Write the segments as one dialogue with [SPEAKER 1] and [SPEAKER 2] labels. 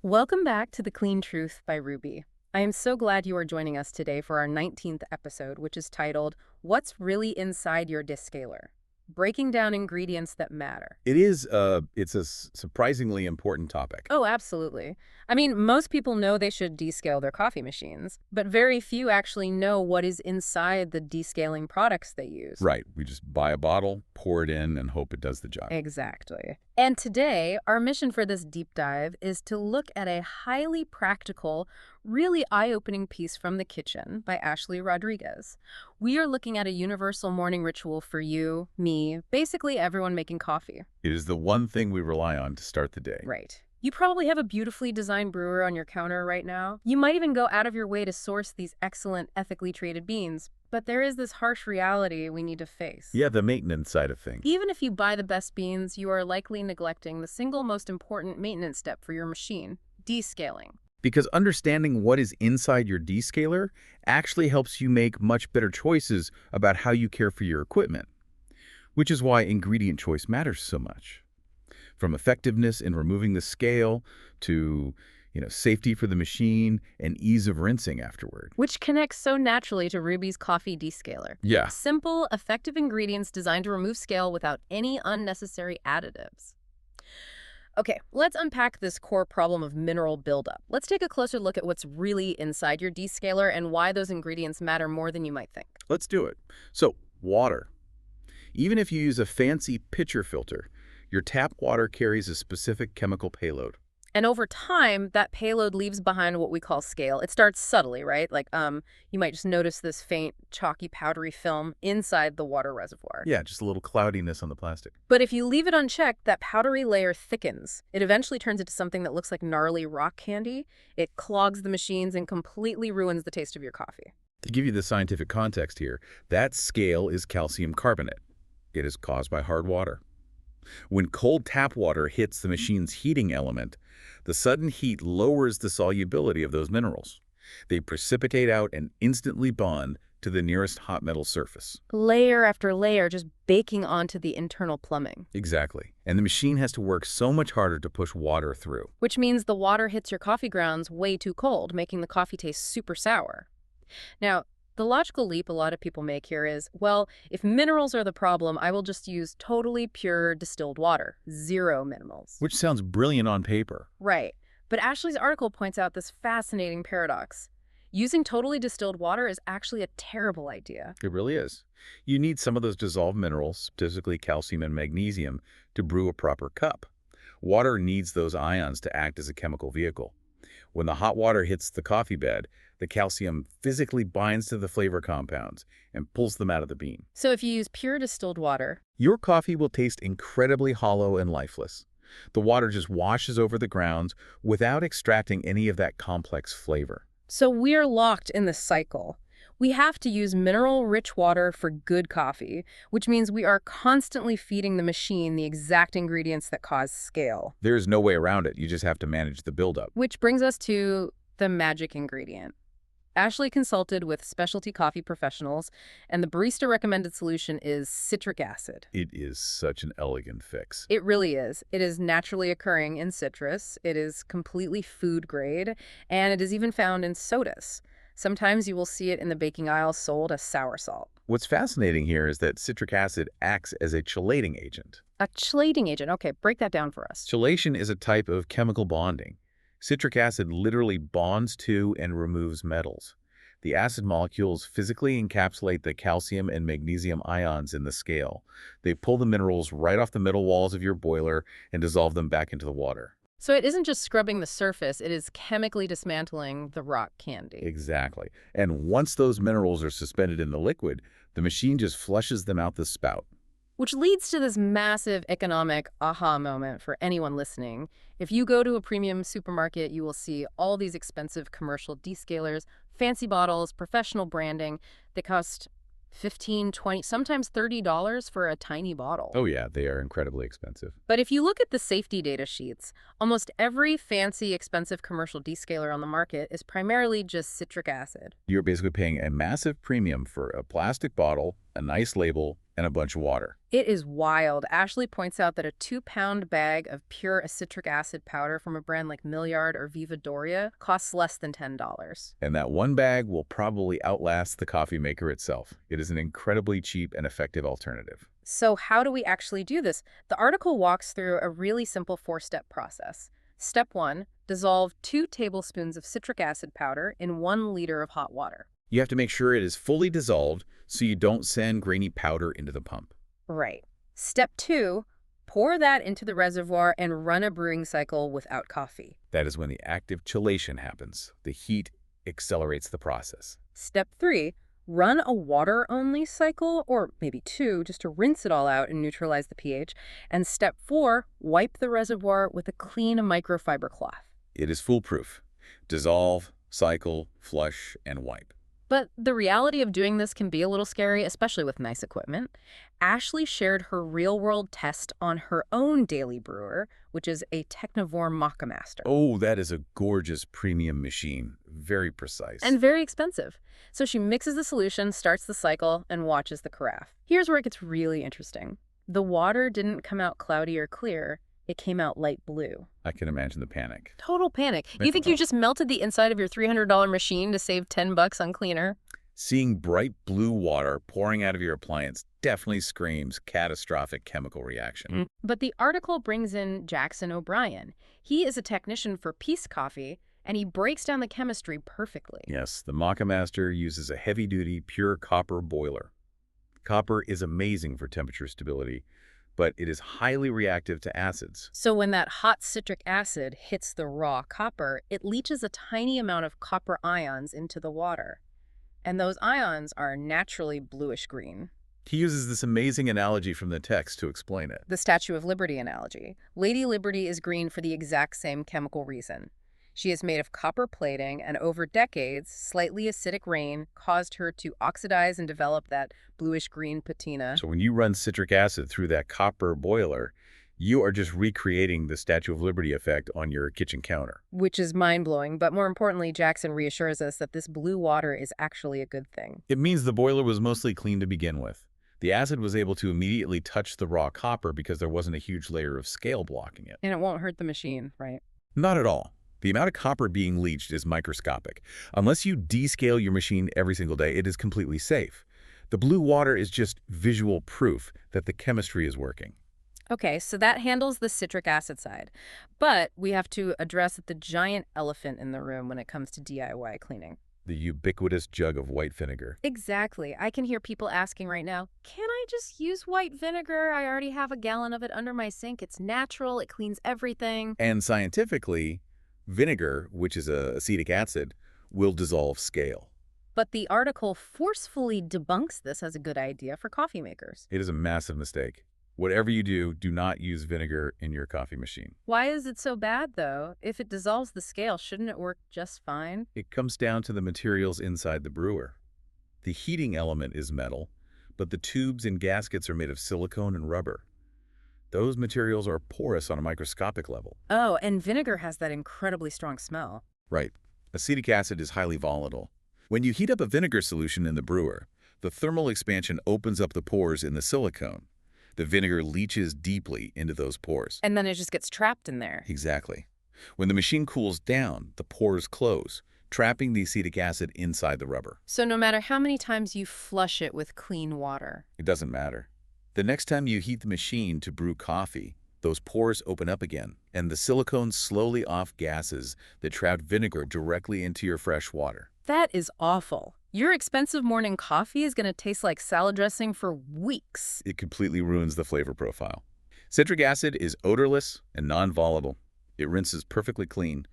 [SPEAKER 1] Welcome back to The Clean Truth by Roobi. I am so glad you are joining us today for our 19th episode, which is titled, What's Really Inside Your Descaler? Breaking down ingredients that matter.
[SPEAKER 2] It's a surprisingly important topic.
[SPEAKER 1] Oh, absolutely. I mean, most people know they should descale their coffee machines, but very few actually know what is inside the descaling products they use.
[SPEAKER 2] Right. We just buy a bottle, pour it in, and hope it does the job.
[SPEAKER 1] Exactly. And today, our mission for this deep dive is to look at a highly practical, really eye-opening piece from the kitchen by Ashley Rodriguez. We are looking at a universal morning ritual for you, me, basically everyone making coffee.
[SPEAKER 2] It is the one thing we rely on to start the day.
[SPEAKER 1] Right. You probably have a beautifully designed brewer on your counter right now. You might even go out of your way to source these excellent, ethically treated beans. But there is this harsh reality we need to face.
[SPEAKER 2] Yeah, the maintenance side of things.
[SPEAKER 1] Even if you buy the best beans, you are likely neglecting the single most important maintenance step for your machine, descaling.
[SPEAKER 2] Because understanding what is inside your descaler actually helps you make much better choices about how you care for your equipment, which is why ingredient choice matters so much. From effectiveness in removing the scale to safety for the machine and ease of rinsing afterward.
[SPEAKER 1] Which connects so naturally to Roobi's coffee descaler.
[SPEAKER 2] Yeah.
[SPEAKER 1] Simple, effective ingredients designed to remove scale without any unnecessary additives. Okay, let's unpack this core problem of mineral buildup. Let's take a closer look at what's really inside your descaler and why those ingredients matter more than you might think.
[SPEAKER 2] Let's do it. So, water. Even if you use a fancy pitcher filter, your tap water carries a specific chemical payload.
[SPEAKER 1] And over time, that payload leaves behind what we call scale. It starts subtly, right? Like, you might just notice this faint, chalky, powdery film inside the water reservoir.
[SPEAKER 2] Yeah, just a little cloudiness on the plastic.
[SPEAKER 1] But if you leave it unchecked, that powdery layer thickens. It eventually turns into something that looks like gnarly rock candy. It clogs the machines and completely ruins the taste of your coffee.
[SPEAKER 2] To give you the scientific context here, that scale is calcium carbonate. It is caused by hard water. When cold tap water hits the machine's heating element, the sudden heat lowers the solubility of those minerals. They precipitate out and instantly bond to the nearest hot metal surface.
[SPEAKER 1] Layer after layer just baking onto the internal plumbing.
[SPEAKER 2] Exactly. And the machine has to work so much harder to push water through.
[SPEAKER 1] Which means the water hits your coffee grounds way too cold, making the coffee taste super sour. Now, the logical leap a lot of people make here is, well, if minerals are the problem, I will just use totally pure distilled water, zero minerals.
[SPEAKER 2] Which sounds brilliant on paper.
[SPEAKER 1] Right. But Ashley's article points out this fascinating paradox. Using totally distilled water is actually a terrible idea.
[SPEAKER 2] It really is. You need some of those dissolved minerals, specifically calcium and magnesium, to brew a proper cup. Water needs those ions to act as a chemical vehicle. When the hot water hits the coffee bed, the calcium physically binds to the flavor compounds and pulls them out of the bean.
[SPEAKER 1] So if you use pure distilled water,
[SPEAKER 2] your coffee will taste incredibly hollow and lifeless. The water just washes over the grounds without extracting any of that complex flavor.
[SPEAKER 1] So we're locked in this cycle. We have to use mineral-rich water for good coffee, which means we are constantly feeding the machine the exact ingredients that cause scale.
[SPEAKER 2] There's no way around it. You just have to manage the buildup.
[SPEAKER 1] Which brings us to the magic ingredient. Ashley consulted with specialty coffee professionals, and the barista-recommended solution is citric acid.
[SPEAKER 2] It is such an elegant fix.
[SPEAKER 1] It really is. It is naturally occurring in citrus. It is completely food grade, and it is even found in sodas. Sometimes you will see it in the baking aisle sold as sour salt.
[SPEAKER 2] What's fascinating here is that citric acid acts as a chelating agent.
[SPEAKER 1] A chelating agent. Okay, break that down for us.
[SPEAKER 2] Chelation is a type of chemical bonding. Citric acid literally bonds to and removes metals. The acid molecules physically encapsulate the calcium and magnesium ions in the scale. They pull the minerals right off the metal walls of your boiler and dissolve them back into the water.
[SPEAKER 1] So it isn't just scrubbing the surface, it is chemically dismantling the rock candy.
[SPEAKER 2] Exactly. And once those minerals are suspended in the liquid, the machine just flushes them out the spout.
[SPEAKER 1] Which leads to this massive economic aha moment for anyone listening. If you go to a premium supermarket, you will see all these expensive commercial descalers, fancy bottles, professional branding. They cost $15, $20, sometimes $30 for a tiny bottle.
[SPEAKER 2] Oh yeah, they are incredibly expensive.
[SPEAKER 1] But if you look at the safety data sheets, almost every fancy, expensive commercial descaler on the market is primarily just citric acid.
[SPEAKER 2] You're basically paying a massive premium for a plastic bottle, a nice label, and a bunch of water.
[SPEAKER 1] It is wild. Ashley points out that a 2-pound bag of pure citric acid powder from a brand like Milliard or Viva Doria costs less than $10.
[SPEAKER 2] And that one bag will probably outlast the coffee maker itself. It is an incredibly cheap and effective alternative.
[SPEAKER 1] So how do we actually do this? The article walks through a really simple 4-step process. Step 1, dissolve 2 tablespoons of citric acid powder in 1 liter of hot water.
[SPEAKER 2] You have to make sure it is fully dissolved so you don't send grainy powder into the pump.
[SPEAKER 1] Right. Step 2, pour that into the reservoir and run a brewing cycle without coffee.
[SPEAKER 2] That is when the active chelation happens. The heat accelerates the process.
[SPEAKER 1] Step 3, run a water-only cycle, or maybe 2, just to rinse it all out and neutralize the pH. And step 4, wipe the reservoir with a clean microfiber cloth.
[SPEAKER 2] It is foolproof. Dissolve, cycle, flush, and wipe.
[SPEAKER 1] But the reality of doing this can be a little scary, especially with nice equipment. Ashley shared her real-world test on her own daily brewer, which is a Technivore Master.
[SPEAKER 2] Oh, that is a gorgeous premium machine. Very precise.
[SPEAKER 1] And very expensive. So she mixes the solution, starts the cycle, and watches the carafe. Here's where it gets really interesting. The water didn't come out cloudy or clear. It came out light blue.
[SPEAKER 2] I can imagine the panic.
[SPEAKER 1] Total panic. You think you just melted the inside of your $300 machine to save $10 on cleaner?
[SPEAKER 2] Seeing bright blue water pouring out of your appliance definitely screams catastrophic chemical reaction.
[SPEAKER 1] But the article brings in Jackson O'Brien. He is a technician for Peace Coffee, and he breaks down the chemistry perfectly.
[SPEAKER 2] Yes, the Master uses a heavy-duty, pure copper boiler. Copper is amazing for temperature stability, but it is highly reactive to acids.
[SPEAKER 1] So when that hot citric acid hits the raw copper, it leaches a tiny amount of copper ions into the water. And those ions are naturally bluish-green.
[SPEAKER 2] He uses this amazing analogy from the text to explain it.
[SPEAKER 1] The Statue of Liberty analogy. Lady Liberty is green for the exact same chemical reason. She is made of copper plating, and over decades, slightly acidic rain caused her to oxidize and develop that bluish-green patina.
[SPEAKER 2] So when you run citric acid through that copper boiler, you are just recreating the Statue of Liberty effect on your kitchen counter.
[SPEAKER 1] Which is mind-blowing, but more importantly, Jackson reassures us that this blue water is actually a good thing.
[SPEAKER 2] It means the boiler was mostly clean to begin with. The acid was able to immediately touch the raw copper because there wasn't a huge layer of scale blocking it.
[SPEAKER 1] And it won't hurt the machine, right?
[SPEAKER 2] Not at all. The amount of copper being leached is microscopic. Unless you descale your machine every single day, it is completely safe. The blue water is just visual proof that the chemistry is working.
[SPEAKER 1] Okay, so that handles the citric acid side. But we have to address the giant elephant in the room when it comes to DIY cleaning.
[SPEAKER 2] The ubiquitous jug of white vinegar.
[SPEAKER 1] Exactly. I can hear people asking right now, can I just use white vinegar? I already have a gallon of it under my sink. It's natural. It cleans everything.
[SPEAKER 2] And scientifically, vinegar, which is acetic acid, will dissolve scale.
[SPEAKER 1] But the article forcefully debunks this as a good idea for coffee makers.
[SPEAKER 2] It is a massive mistake. Whatever you do, do not use vinegar in your coffee machine.
[SPEAKER 1] Why is it so bad, though? If it dissolves the scale, shouldn't it work just fine?
[SPEAKER 2] It comes down to the materials inside the brewer. The heating element is metal, but the tubes and gaskets are made of silicone and rubber. Those materials are porous on a microscopic level.
[SPEAKER 1] Oh, and vinegar has that incredibly strong smell.
[SPEAKER 2] Right. Acetic acid is highly volatile. When you heat up a vinegar solution in the brewer, the thermal expansion opens up the pores in the silicone. The vinegar leaches deeply into those pores.
[SPEAKER 1] And then it just gets trapped in there.
[SPEAKER 2] Exactly. When the machine cools down, the pores close, trapping the acetic acid inside the rubber.
[SPEAKER 1] So no matter how many times you flush it with clean water.
[SPEAKER 2] It doesn't matter. The next time you heat the machine to brew coffee, those pores open up again, and the silicone slowly off gases that trapped vinegar directly into your fresh water.
[SPEAKER 1] That is awful. Your expensive morning coffee is going to taste like salad dressing for weeks.
[SPEAKER 2] It completely ruins the flavor profile. Citric acid is odorless and non-volatile. It rinses perfectly clean.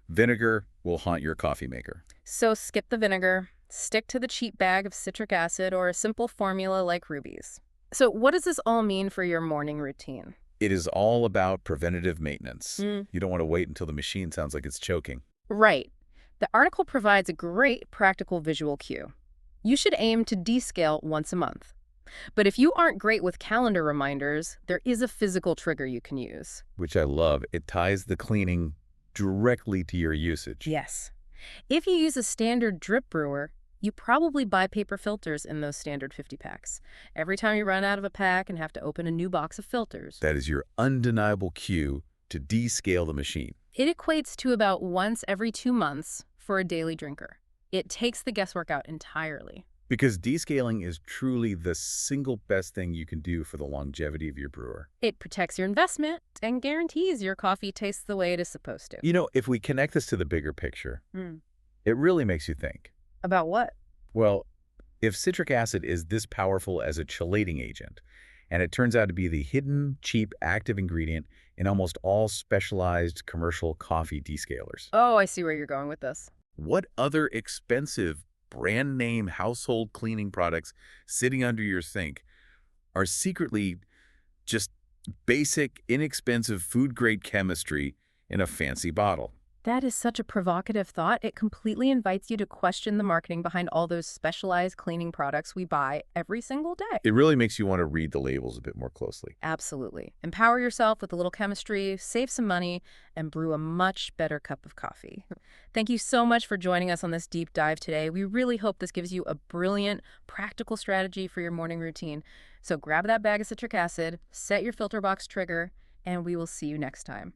[SPEAKER 2] Vinegar will haunt your coffee maker.
[SPEAKER 1] So skip the vinegar, stick to the cheap bag of citric acid or a simple formula like Roobi's. So what does this all mean for your morning routine?
[SPEAKER 2] It is all about preventative maintenance. You don't want to wait until the machine sounds like it's choking.
[SPEAKER 1] Right. The article provides a great practical visual cue. You should aim to descale once a month. But if you aren't great with calendar reminders, there is a physical trigger you can use.
[SPEAKER 2] Which I love. It ties the cleaning directly to your usage.
[SPEAKER 1] Yes. If you use a standard drip brewer, You probably buy paper filters in those standard 50 packs. Every time you run out of a pack and have to open a new box of filters.
[SPEAKER 2] That is your undeniable cue to descale the machine.
[SPEAKER 1] It equates to about once every 2 months for a daily drinker. It takes the guesswork out entirely.
[SPEAKER 2] Because descaling is truly the single best thing you can do for the longevity of your brewer.
[SPEAKER 1] It protects your investment and guarantees your coffee tastes the way it is supposed to.
[SPEAKER 2] You know, if we connect this to the bigger picture,
[SPEAKER 1] Hmm.
[SPEAKER 2] it really makes you think.
[SPEAKER 1] About what?
[SPEAKER 2] Well, if citric acid is this powerful as a chelating agent, and it turns out to be the hidden, cheap, active ingredient in almost all specialized commercial coffee descalers,
[SPEAKER 1] Oh, I see where you're going with this.
[SPEAKER 2] what other expensive brand name household cleaning products sitting under your sink are secretly just basic, inexpensive food-grade chemistry in a fancy bottle?
[SPEAKER 1] That is such a provocative thought. It completely invites you to question the marketing behind all those specialized cleaning products we buy every single day.
[SPEAKER 2] It really makes you want to read the labels a bit more closely.
[SPEAKER 1] Absolutely. Empower yourself with a little chemistry, save some money, and brew a much better cup of coffee. Thank you so much for joining us on this deep dive today. We really hope this gives you a brilliant, practical strategy for your morning routine. So grab that bag of citric acid, set your filter box trigger, and we will see you next time.